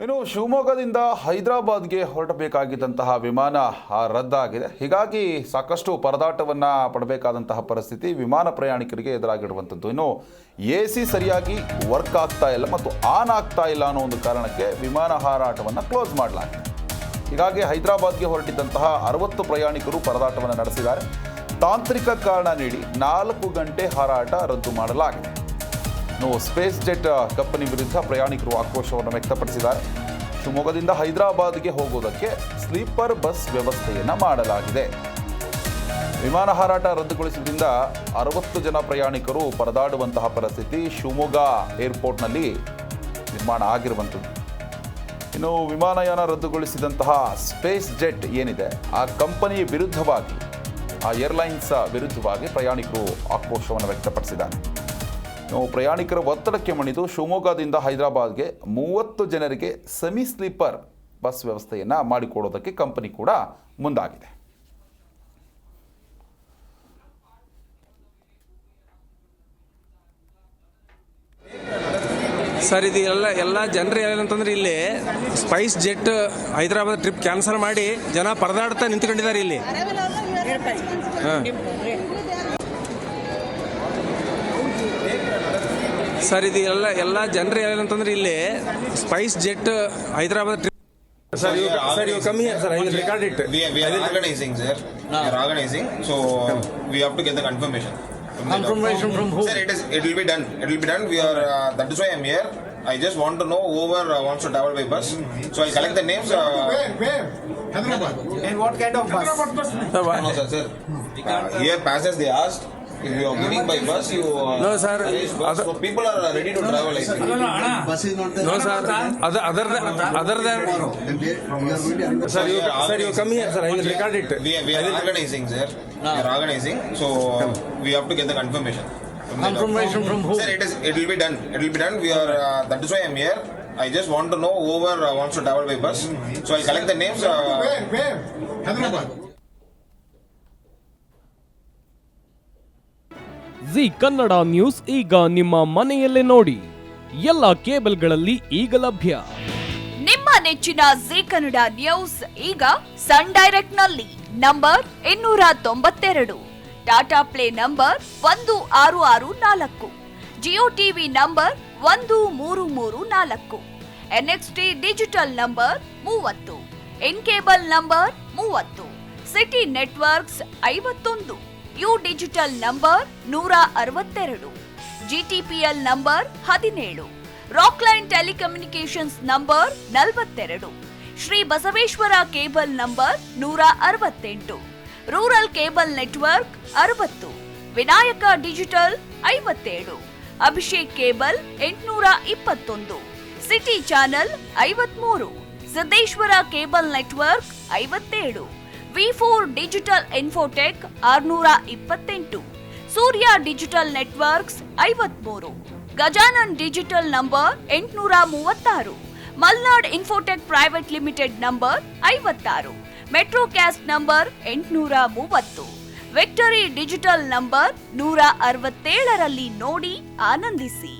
ಇನ್ನು ಶಿವಮೊಗ್ಗದಿಂದ ಹೈದರಾಬಾದ್ಗೆ ಹೊರಟಬೇಕಾಗಿದ್ದಂತಹ ವಿಮಾನ ರದ್ದಾಗಿದೆ. ಹೀಗಾಗಿ ಸಾಕಷ್ಟು ಪರದಾಟವನ್ನು ಪಡಬೇಕಾದಂತಹ ಪರಿಸ್ಥಿತಿ ವಿಮಾನ ಪ್ರಯಾಣಿಕರಿಗೆ ಎದುರಾಗಿರುವಂಥದ್ದು. ಇನ್ನು AC ಸರಿಯಾಗಿ ವರ್ಕ್ ಆಗ್ತಾ ಇಲ್ಲ ಮತ್ತು ಆನ್ ಆಗ್ತಾ ಇಲ್ಲ ಅನ್ನೋ ಒಂದು ಕಾರಣಕ್ಕೆ ವಿಮಾನ ಹಾರಾಟವನ್ನು ಕ್ಲೋಸ್ ಮಾಡಲಾಗಿದೆ. ಹೀಗಾಗಿ ಹೈದರಾಬಾದ್ಗೆ ಹೊರಟಿದ್ದಂತಹ 60 ಪ್ರಯಾಣಿಕರು ಪರದಾಟವನ್ನು ನಡೆಸಿದ್ದಾರೆ. ತಾಂತ್ರಿಕ ಕಾರಣ ನೀಡಿ 4 ಗಂಟೆ ಹಾರಾಟ ರದ್ದು ಮಾಡಲಾಗಿದೆ. ಸ್ಪೇಸ್ ಜೆಟ್ ಕಂಪನಿ ವಿರುದ್ಧ ಪ್ರಯಾಣಿಕರು ಆಕ್ರೋಶವನ್ನು ವ್ಯಕ್ತಪಡಿಸಿದ್ದಾರೆ. ಶಿವಮೊಗ್ಗದಿಂದ ಹೈದರಾಬಾದ್ಗೆ ಹೋಗೋದಕ್ಕೆ ಸ್ಲೀಪರ್ ಬಸ್ ವ್ಯವಸ್ಥೆಯನ್ನು ಮಾಡಲಾಗಿದೆ. ವಿಮಾನ ಹಾರಾಟ ರದ್ದುಗೊಳಿಸಿದ್ರಿಂದ 60 ಜನ ಪ್ರಯಾಣಿಕರು ಪರದಾಡುವಂತಹ ಪರಿಸ್ಥಿತಿ ಶಿವಮೊಗ್ಗ ಏರ್ಪೋರ್ಟ್ನಲ್ಲಿ ನಿರ್ಮಾಣ ಆಗಿರುವಂಥದ್ದು. ಇನ್ನು ವಿಮಾನಯಾನ ರದ್ದುಗೊಳಿಸಿದಂತಹ ಸ್ಪೇಸ್ ಜೆಟ್ ಏನಿದೆ ಆ ಕಂಪನಿ ವಿರುದ್ಧವಾಗಿ, ಆ ಏರ್ಲೈನ್ಸ್ ವಿರುದ್ಧವಾಗಿ ಪ್ರಯಾಣಿಕರು ಆಕ್ರೋಶವನ್ನು ವ್ಯಕ್ತಪಡಿಸಿದ್ದಾರೆ. ಪ್ರಯಾಣಿಕರ ಒತ್ತಡಕ್ಕೆ ಮಣಿದು ಶಿವಮೊಗ್ಗದಿಂದ ಹೈದರಾಬಾದ್ಗೆ 30 ಜನರಿಗೆ ಸೆಮಿ ಸ್ಲೀಪರ್ ಬಸ್ ವ್ಯವಸ್ಥೆಯನ್ನು ಮಾಡಿಕೊಡೋದಕ್ಕೆ ಕಂಪನಿ ಕೂಡ ಮುಂದಾಗಿದೆ. ಸರ್, ಇದು ಎಲ್ಲ ಜನರು ಏನಂತಂದ್ರೆ ಇಲ್ಲಿ Spice jet Hyderabad trip cancel ಮಾಡಿ ಜನ ಪರದಾಡ್ತಾ ನಿಂತ್ಕೊಂಡಿದ್ದಾರೆ ಇಲ್ಲಿ. ಸರ್, ಇದು ಎಲ್ಲ ಜನರು ಏನಂತಂದ್ರೆ ಇಲ್ಲಿ Spice jet Hyderabad trip. Sir, you come here, sir. I will record it. We are organizing, sir. We are organizing, so we have to get the confirmation. Confirmation from who? Sir, it will be done. It will be done. We are. That is why I am here. I just want to know whoever wants to travel by bus. So I'll collect the names. Where? Hyderabad. And what kind of bus? No, sir. Here passes they asked. If you are moving by bus, you No, sir. bus. So people are ready to travel. I think. Bus is not there. No, sir. Other than sir, you come here, sir. I will record it. We are organizing, sir. We are organizing, so we have to get the confirmation. Confirmation from who? Sir, it will be done. It will be done. We are. That is why I am here. I just want to know whoever wants to travel by bus. So I'll collect the names. Where? Hyderabad. G Kannada news ಈಗ ನಿಮ್ಮ ಮನೆಯಲ್ಲೇ ನೋಡಿ. ಎಲ್ಲ ಕೇಬಲ್ಗಳಲ್ಲಿ ಈಗ ಲಭ್ಯ. ನಿಮ್ಮ ನೆಚ್ಚಿನ ಜಿ ಕನ್ನಡ ನ್ಯೂಸ್ ಈಗ ಸನ್ ಡೈರೆಕ್ಟ್ ನಲ್ಲಿ number 292, Tata play number 1664, Jio TV number 1334, NXT digital number 30, in cable number 30, city networks 51, U digital number 162, GTPL number 17, Rockline telecommunications number 42, Shri Basaveshwara cable number 168, rural cable network 60, Vinayaka digital 57, Abhishek cable 821, city channel 53, Siddeshwara cable network 57, V4 digital Infotech 628, Surya digital networks 53, Gajanan digital number 836, Malnad infotech private limited number 56, Metrocast number 830, victory digital number 167ರಲ್ಲಿ ನೋಡಿ ಆನಂದಿಸಿ.